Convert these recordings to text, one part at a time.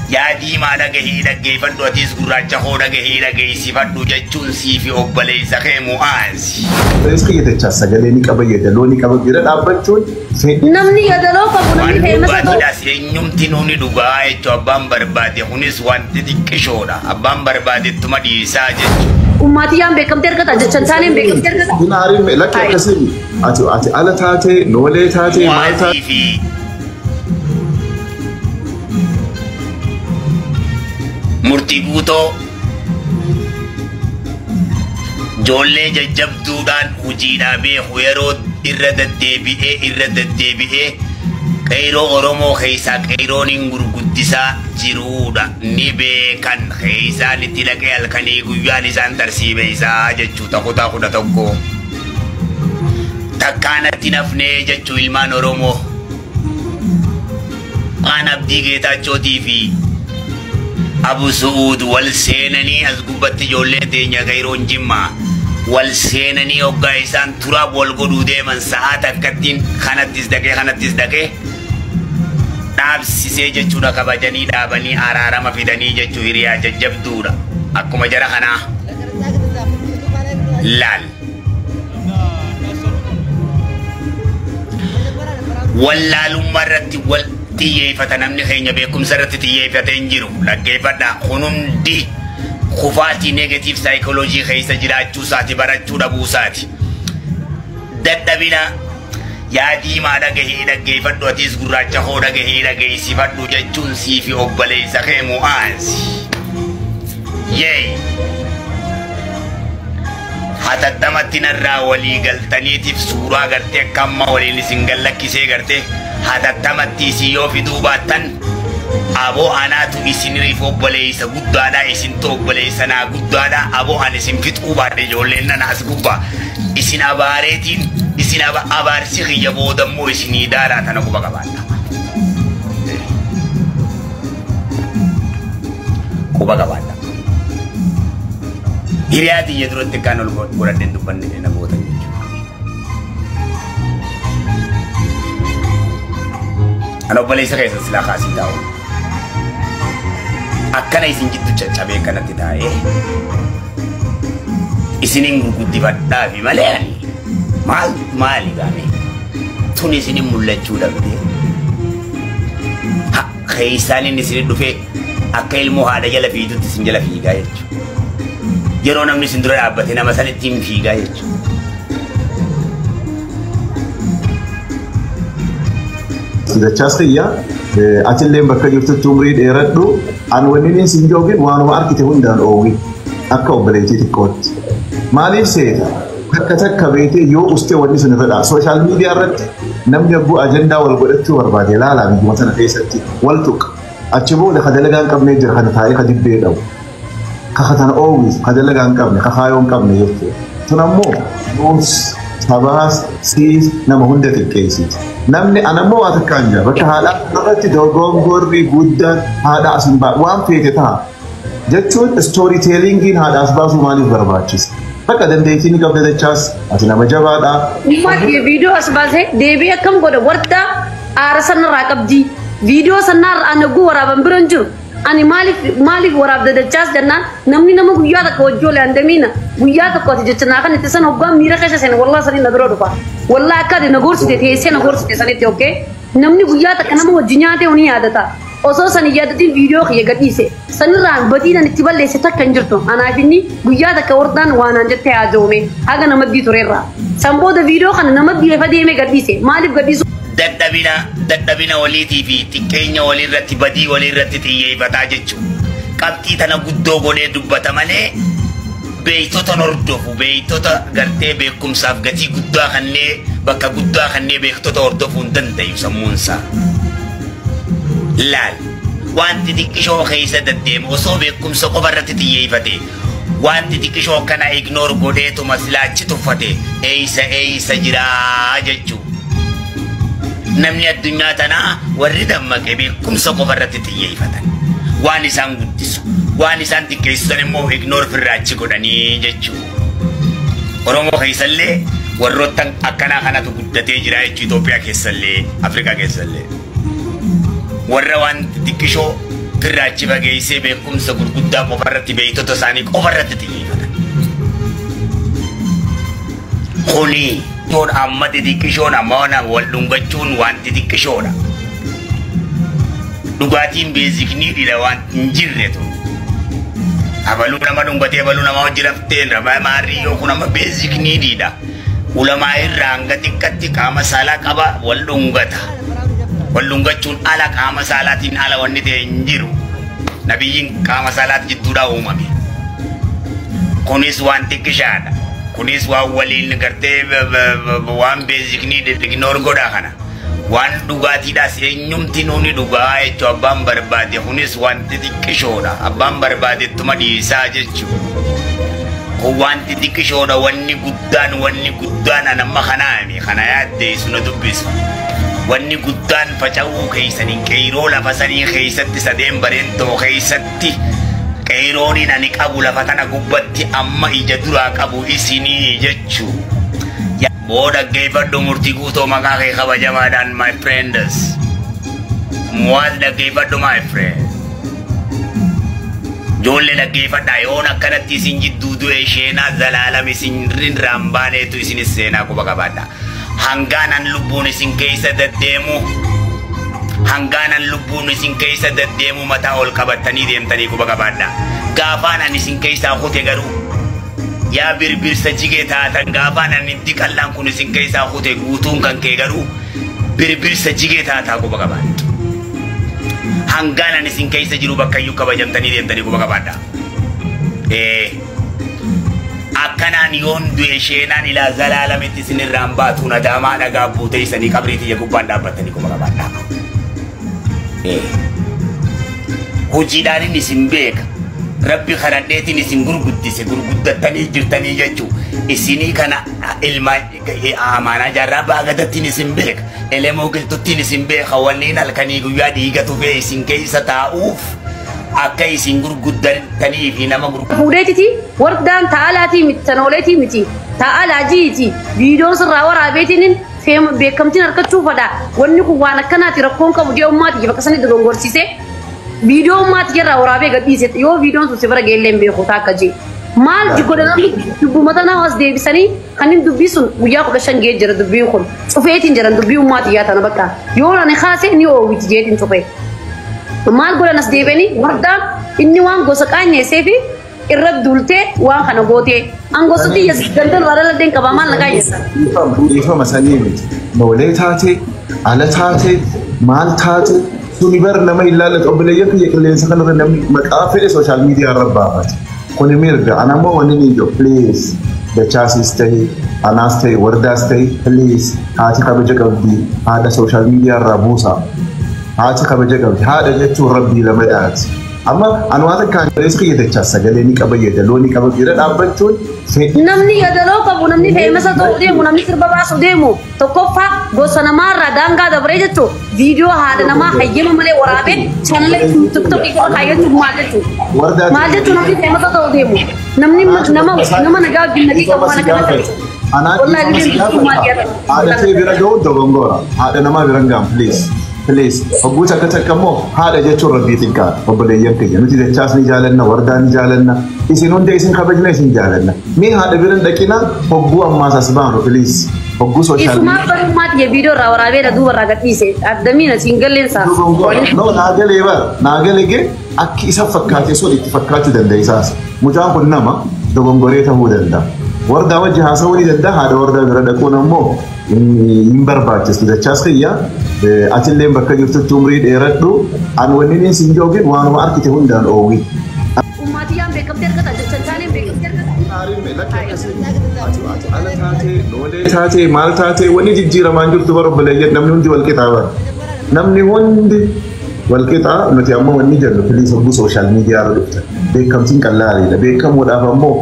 يا دي ما لقيه لقيه فدو أتيس قراجة هو لقيه لقيه سفدو جتشون سيفي أقبلي سخي مؤازي إسكي يتجسس قاليني كبي يدلوني كبي يدل أبنتون نمني يدلو كبني في مسا تو داس ينيم تنوني دعاء تو أبام بربادي هونيس وانتي كشورا أبام بربادي تما دي ساجد أمتي أم بكم تركت أجت شنسانين بكم تركت دينارين لك يا كسيم أتي على تاتي نولي تاتي ما تاتي مرتبوتو جولة جب دودان وجينا به خيرود إرد الدبئة كيرو أرومو خيسا كيرو نينغور قدسا جرودا نبي كان خيسا نتلك الكني غيالي سانتر سيبيسا جچو تاخو تاكو تكانا تنفني جچو إلمان أرومو أنا بدي جيتا جوتي في أبو سعود والسينني أزقبت جولة دنيا غيرون جمّا والسينني أوجايسان تراب والقدود من ساعات كتين خانت تزدقه ناب سيسجى جورا كباجني دابني أرارا ما في دني جوريا جب دورا أكو مجرا خنا لال واللال مرت تيجي فتنامني خيني بيكم سرت تيجي فتنجرو لكن فدا خنون دي خفاتي نيجاتيف سايكولوجي خيسة جراتشو ساتي براتشو دبو ساتي دبنا يا دي ما دعيه فدو أتيس قراجة هو دعيه سفدو جتشون سيفي أقبلي سخي مؤازي يي حتى دمتنا الراولي قلتني تف سورة قرتي كم ولي لسنجل لك كيسي قرتي هذا تمتي سيو في دوباتن أبو أنا تو إسنري فوبلي سجود هذا إسن توبلي سنا جود هذا أبو أنا إسن فيت أوبار جولنا ناس كوبا إسن أبارتين إسن أبار سخي جبودا مو إسن إدارة أنا كوبا كبارنا كوبا كبارنا هرياتي يدرون تكانو البورد دندوبان نبودا أنا بقول ليس كيس سلا خاسي تاو أكنا يسين جدو تشابه كنا تداي يسينين غودي فدا في مالي مالي غامي توني سينين مولجو دغدي ها خيساني نسير دوفي أكيل مهادا يلا في دو تسين يلا في غايج يرونا من سندرو أبتنا مثلا تيم في غايج دچاسيا أتلهم بكريوت التمريد إيردو أن ونين سنجوجين وانو أركته هندان أوي أكو بليتي تكوت مالي سيد كتك كبيتي يو أستي وني سنفدا سوشيال ميديا رد نم يبو أجندا والبرتو وربادي لا بيجي مثلا كيستي والتوك أتشبو لخدلقان كم نجر خد تاريخ دي بيدو كختان أويس خدلقان كم خخايون كم نجر تنمو نوس سباس سيس نمهندة الكيسيت نمني أنا مو أتكلم بس هذا نقطة دوغون غوري جدا هذا أسمع وام فيتها جتون ستوري تيلينجين هذا أسباب سومالي برباچيس فكذا دنديتيني قبل الجاس أتنا مجابادا ما في فيديو أسباب هي دبي كم قدر وردا أرسلنا راكب دي فيديو سنار أنا جوا بمبرنجو أنا مالك وراب دجاج جنان نمني نمو غيا تكوجول عندمينا غيا تكوت جتنا كان تسن هوغا ميرا كاش سن والله سن ندرو دفا والله كاد نغورس دي سن نغورس دي سن اوكي نمني غيا تكنا مو جنياته وني عادتا اوسو سن يادتي فيديو خي غديسه سن ران بدينا نتبل ليس تكنجرتو انا فيني غيا تكوردان وانا جته اجومي هاغا نمدي توريرا سامبو ده فيديو كان نمدي فديمه غديسه مالك غديسه دبنا وليتي في تكينيا ولي رتي بدي ولي رتي تيجي بتاجتشو كابتي تنا قدو قولي دبتا مالي بيتو تنردفو بيتو تغرتي بيكم سافغتي قدو خني بكا قدو خني بيكتو تردفو ندنتا يسمونسا لال وانت تكشو خيسة دديم وصو بيكم سقو برتي تيجي فتي وانت تكشو كنا اغنور قولي تمثلاتي تفتي ايسا جرا ججو نمني الدنيا تنا ورد أمك بيكم سقو برت تيجي فتن وانسان قدسو وانسان تكيسون مو إغنور في الراتش كوداني جتشو ورمو خيسلي وروتان أكنا خنا تقدتي جراي إثيوبيا كيسلي أفريقيا كيسلي وروان تكيشو Firaachi bageessee beekumsa gurguddaa qofarratti beektota isaanii qofarratti xiyyeeffatan. Kuni toon amma xixiqqishoon amma wal dhungachuun waan xixiqqishoodha. Dhugaatiin beezikniidha waan hin jirre tun. Abaluu nama dhungatee abaluu nama hojii rafteen rabaa maarii yoo kun amma beezikniidha. Ulamaa irraa hanga xiqqatti qaama saalaa qaba wal dhungata. Wal dhungachuun ala qaama saalaatiin ala wanni ta'e hin jiru. Nabiyyiin qaama saalaati jidduudhaa uumame. Kunis waan xiqqishaadha. Kunis waan waliin gartee waan beezikniidha ignoor godhaa kana. Waan dhugaatiidhaas eenyumti nuuni dhugaa jechuun abbaan barbaade kunis waan xixiqqishoodha. Abbaan barbaadettuma dhiisaa jechuudha. Kun waan xixiqqishoodha wanni guddaan anamma kanaami kana yaaddee suna dubbisu. Wanni guddaan faca'uu keessaniin qeyroo lafa sanii keessatti sadeen bareentoo keessatti qeyrooniin ani qabu lafa tana gubbatti amma ija duraa qabu isinii jechuu. Booda dhaggeeffadhu murtii guutoo maqaa kee kabajamaadhaan my friends. Muwaas dhaggeeffadhu my friend. Joollee dhaggeeffadhaa yoon akkanatti isin jidduu du'e sheenaa zalaalam isin rinraan baaneetu isinis seenaa quba qabaadha. Hangaanan lubbuun isin keessa deddeemu mataa ol qabattanii deemtanii quba qabaadha. Gaafaanan isin keessaa kute garuu yaa birbirsa jigee taatan gaafaanan itti qallaan kun isin keessaa kute guutuun kan kee garuu birbirsa jigee taataa quba qabaadha. Hangaanan isin keessa jiru bakkayyuu kabajamtanii deemtanii quba qabaadha. Akkanaan yoon du'e sheenaan ilaa zalaalamitti isinirraan baatu nadaamaa dhagaa buutee isanii qabriitii gubbaan dhaabbattanii quba qabaadha. Hojiidhaan isin beeka. Rabbi kadhadheetiin isin gurguddatanii jirtanii jechuu. Isinii kana ilma amaanaa jaarraa baagattiin isin beeka. Elemoo qilxuttiin isin beeka wanniin halkanii guyyaa dhiigatu fee isin keessa taa'uuf akka isin gurguddatanii fi nama gurguddatanii. Fuudheetiti wardaan ta'alaatii miti tanooleetii miti ta'alaajiiti viidiyoon sirraa waraabeetiin beekamtiin harkachuu fadha. Wanni kun waan akkanaati rakkoon qabu jee ummaati bakka sanii dogongorsiisee. Video ummaati jirraa waraabee gadhiise yoo viidiyoon sun si bira geellee hin beeku taakka jee. Maal jigodhanamni dubbumata nama as deebisanii kanin dubbii sun guyyaa 15 gee jira dubbiin kun cufeetiin jiran dubbii ummaati yaatana bakka yoo ani kaasee ni oowwiti jeetiin cufee. Maal godhan as deebianii wardaan inni waan gosa qaanyeessee fi irra dultee waan kana gootee angosatti gandal warra ladeen qaba maal nagaa jessa. Ifama sanii miti noolee taatee ala taatee maal taatee suni bar nama ilaalatu obboleeyyan kiyya qilleensa kanarra namni maqaa fedhe sooshaal miidiyaa irra baafate. Kuni mirga anammoo wanni ni jiru please dachaasis ta'e anaas ta'e wardaas ta'e please haati kabaja qabdi haadha sooshaal miidiyaa irraa buusaa. Haati kabaja qabdi haadha jechuun rabbii lama dhaati. Amma anwaata kan reeska yedachaa sagalee ni qaba yedaloo ni qaba jira dhaabbachuun namni yedaloo qabu namni feemasa ta'uu deemu namni sirba baasu deemu tokkoffaa gosa namaarraa daangaa dabaree jechuun viidiyoo haadha namaa hayyama malee waraabee chaanala tiktokii irra kaayyachuun maal jechuun namni feemasa ta'uu deemu namni nama nagaa binnagii qabu mana kana haadha ta'e bira ga'uun dogongora haadha namaa bira ga'an please Oguuta katakamo haadha jechuun rabbii xiqqaa obboleeyyan keenya nuti dachaas ni jaalanna wardaan ni jaalanna isin hunda isin kabajna isin jaalanna mee haadha biran dhaqina hogguu ammaas as baanu please hogguu sooshaal isuma barummaati viidiyoo irraa waraabee dha duuba irraa gadhiise addamiina siin galleensaa no naagalee ge akki isa fakkaatee sun itti fakkaachuu danda'isaas mucaan kun nama dogongoree ta'uu danda'a wardaa wajji haasawuu ni danda'a haadha wardaa bira dhaquun ammoo hin barbaachisu dachaas kiyya atilleen bakka jirtutti umrii dheeradhu an wanni sin joogin waanuma arkite hundaan oowwi. Uummatiyaan beekamtee argata jechaan taaleen beekamtee argata. Taatee maal taatee wanni jijjiiramaan jirtu barobboleeyyan namni hundi wal qixaa bara. Namni hundi wal qixaa nuti ammoo wanni jennu filiis hogguu sooshaal miidiyaa irra dhufta. Beekamtiin qallaaliidha. Beekamuudhaaf ammoo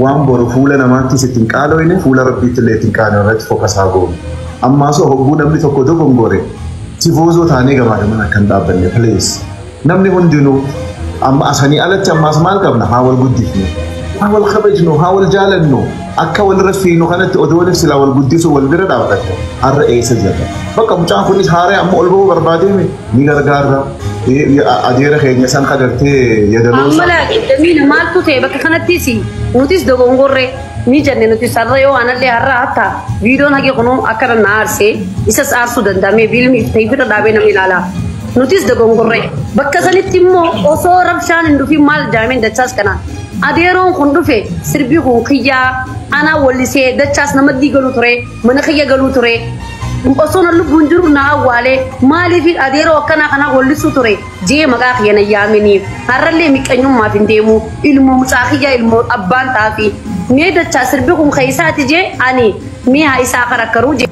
waan boru fuula namaatti sittiin qaalooyne fuula rabbiitti illee ittiin qaaloo irratti fokasaa goonu. Ammaasoo hogguu namni tokko dogongore tifoozoo taanee gamaadaman akkan dhaabbanne please. Namni hundinuu amma asanii alatti ammaas maal qabna haa wal guddifnu haa wal kabajnu haa wal jaalannu akka wal rafiinu kanatti odooniif silaa wal guddisu wal bira dhaabbate har'a eessa jirra bakka mucaan kunis haaree amma ol ba'uu barbaadee ni gargaarra أدير خيني سان خدرتي يدلوسا أملا مين مال توتي بك خنتيسي نوتيس دغونغوري نيجن نوتيس الريو أنا اللي هرّاتا فيديو ناقي خنو أكر نارسي إساس أرسو دندامي بيلمي تيفر دابين ميلالا نوتيس دغونغوري بك سنتيمو أوسو ربشان إندو في مال جامين دتشاس كنا أديرون خندو في سربي خنقيا أنا ولسي دتشاس نمدي قلو تري منخيا قلو تري أصلا لبنجر ناوالي مالي في أديرو كنا ولسو تري جي مغاق يامني هرلي مكانيوم ما فينديمو ilmu مساخيا ilmu أبان تافي ميدا تشاسر بكم خيسات جي أني ميها إساقرا كروجي